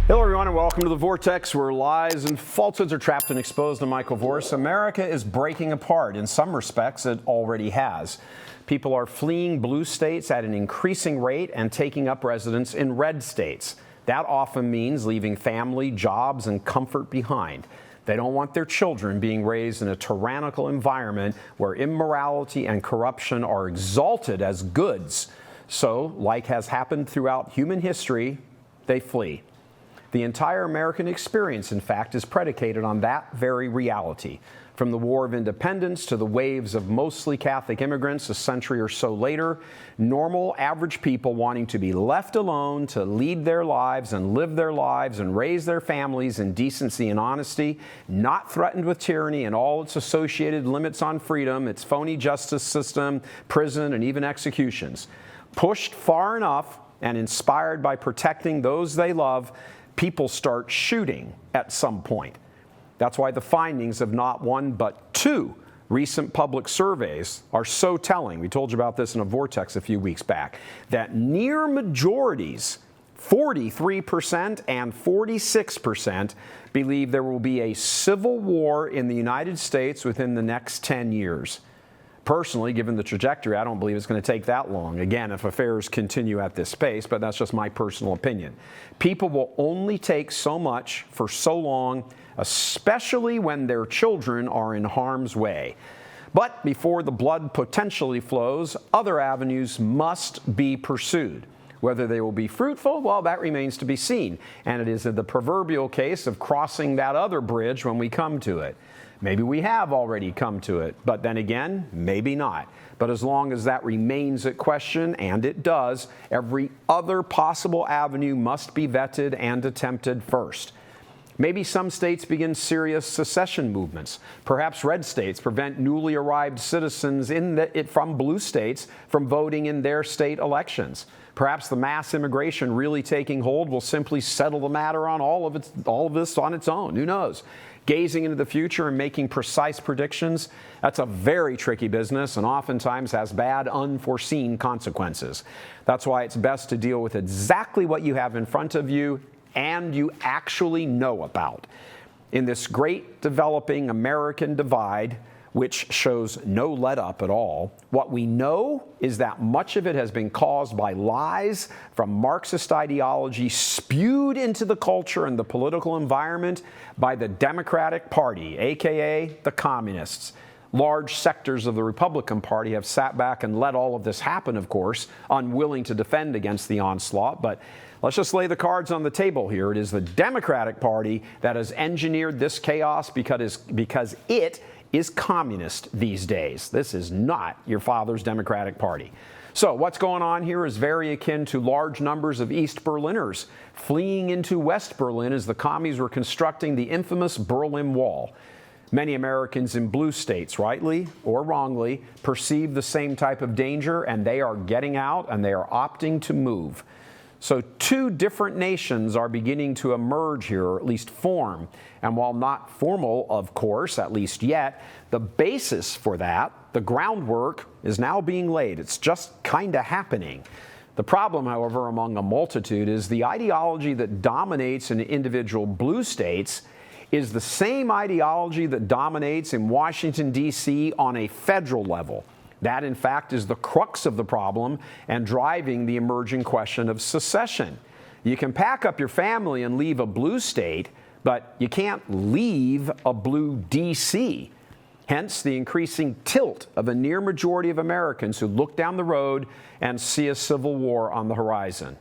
Hello, everyone, and welcome to the Vortex, where lies and falsehoods are trapped and exposed. I'm Michael Voris. America is breaking apart. In some respects, it already has. People are fleeing blue states at an increasing rate and taking up residence in red states. That often means leaving family, jobs, and comfort behind. They don't want their children being raised in a tyrannical environment where immorality and corruption are exalted as goods. So, like has happened throughout human history, they flee. The entire American experience, in fact, is predicated on that very reality. From the War of Independence to the waves of mostly Catholic immigrants a century or so later, normal, average people wanting to be left alone to lead their lives and live their lives and raise their families in decency and honesty, not threatened with tyranny and all its associated limits on freedom, its phony justice system, prison, and even executions. Pushed far enough and inspired by protecting those they love, people start shooting at some point. That's why the findings of not one but two recent public surveys are so telling. We told you about this in a Vortex a few weeks back, that near majorities, 43% and 46%, believe there will be a civil war in the United States within the next 10 years. Personally, given the trajectory, I don't believe it's going to take that long, again, if affairs continue at this pace, but that's just my personal opinion. People will only take so much for so long, especially when their children are in harm's way. But before the blood potentially flows, other avenues must be pursued. Whether they will be fruitful, well, that remains to be seen. And it is the proverbial case of crossing that other bridge when we come to it. Maybe we have already come to it, but then again, maybe not. But as long as that remains a question, and it does, every other possible avenue must be vetted and attempted first. Maybe some states begin serious secession movements. Perhaps red states prevent newly arrived citizens from blue states from voting in their state elections. Perhaps the mass immigration really taking hold will simply settle the matter on all of this on its own. Who knows? Gazing into the future and making precise predictions, that's a very tricky business and oftentimes has bad, unforeseen consequences. That's why it's best to deal with exactly what you have in front of you and you actually know about. In this great developing American divide, which shows no let-up at all, what we know is that much of it has been caused by lies from Marxist ideology spewed into the culture and the political environment by the Democratic Party, aka the Communists. Large sectors of the Republican Party have sat back and let all of this happen, of course, unwilling to defend against the onslaught, but let's just lay the cards on the table here. It is the Democratic Party that has engineered this chaos because it is communist these days. This is not your father's Democratic Party. So what's going on here is very akin to large numbers of East Berliners fleeing into West Berlin as the commies were constructing the infamous Berlin Wall. Many Americans in blue states, rightly or wrongly, perceive the same type of danger, and they are getting out and they are opting to move. So two different nations are beginning to emerge here, or at least form. And while not formal, of course, at least yet, the basis for that, the groundwork, is now being laid. It's just kind of happening. The problem, however, among a multitude is the ideology that dominates in individual blue states is the same ideology that dominates in Washington, D.C. on a federal level. That, in fact, is the crux of the problem and driving the emerging question of secession. You can pack up your family and leave a blue state, but you can't leave a blue D.C. Hence, the increasing tilt of a near majority of Americans who look down the road and see a civil war on the horizon.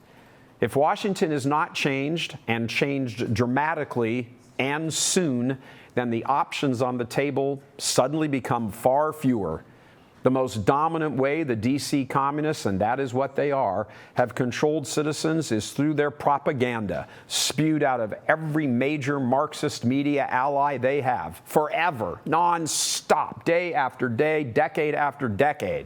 If Washington is not changed, and changed dramatically and soon, then the options on the table suddenly become far fewer. The most dominant way the D.C. communists, and that is what they are, have controlled citizens is through their propaganda, spewed out of every major Marxist media ally they have, forever, non-stop, day after day, decade after decade,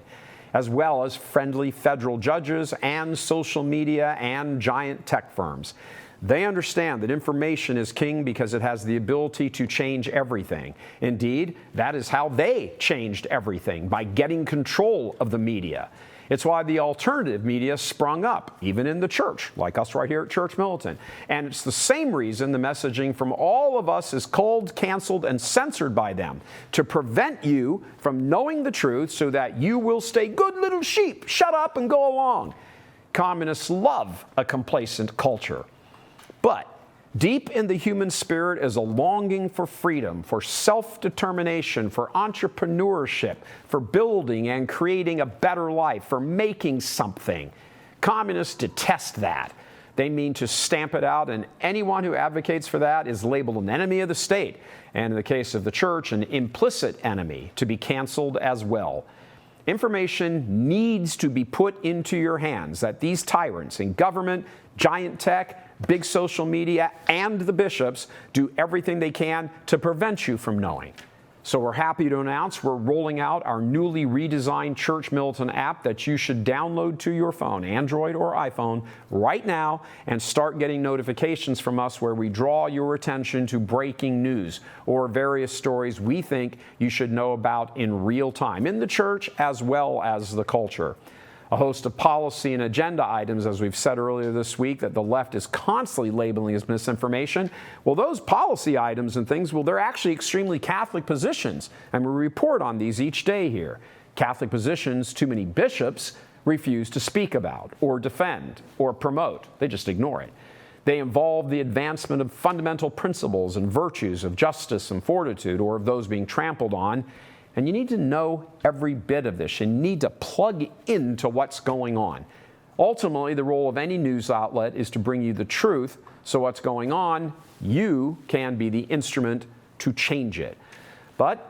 as well as friendly federal judges and social media and giant tech firms. They understand that information is king because it has the ability to change everything. Indeed, that is how they changed everything, by getting control of the media. It's why the alternative media sprung up, even in the church, like us right here at Church Militant. And it's the same reason the messaging from all of us is culled, canceled, and censored by them, to prevent you from knowing the truth so that you will stay good little sheep, shut up and go along. Communists love a complacent culture. But deep in the human spirit is a longing for freedom, for self-determination, for entrepreneurship, for building and creating a better life, for making something. Communists detest that. They mean to stamp it out, and anyone who advocates for that is labeled an enemy of the state, and in the case of the church, an implicit enemy, to be canceled as well. Information needs to be put into your hands that these tyrants in government, giant tech, big social media, and the bishops do everything they can to prevent you from knowing. So we're happy to announce we're rolling out our newly redesigned Church Militant app that you should download to your phone, Android or iPhone, right now, and start getting notifications from us where we draw your attention to breaking news or various stories we think you should know about in real time, in the church as well as the culture. A host of policy and agenda items, as we've said earlier this week, that the left is constantly labeling as misinformation. Well, those policy items and things, well, they're actually extremely Catholic positions, and we report on these each day here. Catholic positions too many bishops refuse to speak about or defend or promote. They just ignore it. They involve the advancement of fundamental principles and virtues of justice and fortitude, or of those being trampled on. And you need to know every bit of this. You need to plug into what's going on. Ultimately, the role of any news outlet is to bring you the truth, so what's going on, you can be the instrument to change it. But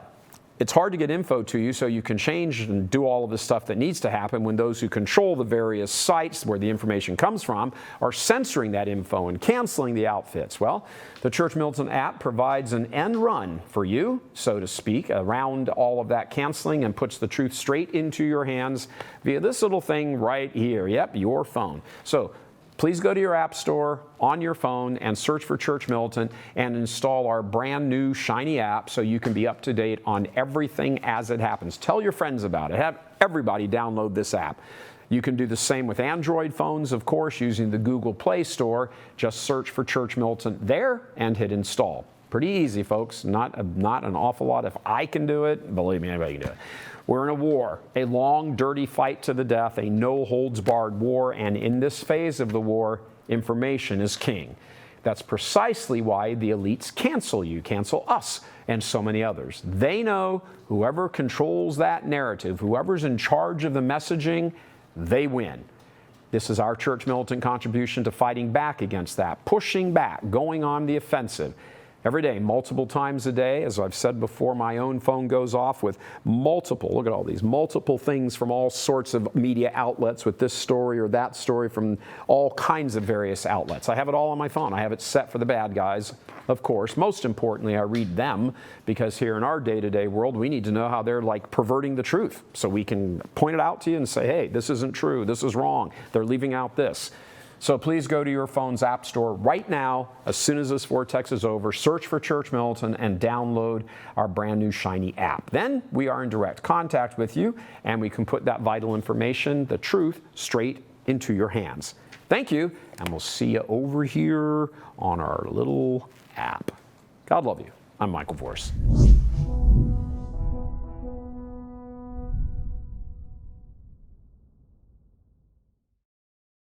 it's hard to get info to you so you can change and do all of the stuff that needs to happen when those who control the various sites where the information comes from are censoring that info and canceling the outfits. Well, the Church Militant app provides an end run for you, so to speak, around all of that canceling, and puts the truth straight into your hands via this little thing right here. Yep, your phone. So please go to your app store on your phone and search for Church Militant and install our brand new shiny app so you can be up to date on everything as it happens. Tell your friends about it. Have everybody download this app. You can do the same with Android phones, of course, using the Google Play Store. Just search for Church Militant there and hit install. Pretty easy, folks. Not an awful lot. If I can do it, believe me, anybody can do it. We're in a war, a long, dirty fight to the death, a no-holds-barred war, and in this phase of the war, information is king. That's precisely why the elites cancel you, cancel us, and so many others. They know whoever controls that narrative, whoever's in charge of the messaging, they win. This is our Church Militant contribution to fighting back against that, pushing back, going on the offensive. Every day, multiple times a day, as I've said before, my own phone goes off with look at all these, multiple things from all sorts of media outlets with this story or that story from all kinds of various outlets. I have it all on my phone. I have it set for the bad guys, of course. Most importantly, I read them, because here in our day-to-day world, we need to know how they're like perverting the truth, so we can point it out to you and say, hey, this isn't true, this is wrong, they're leaving out this. So please go to your phone's app store right now, as soon as this Vortex is over, search for Church Militant and download our brand new shiny app. Then we are in direct contact with you, and we can put that vital information, the truth, straight into your hands. Thank you, and we'll see you over here on our little app. God love you. I'm Michael Voris.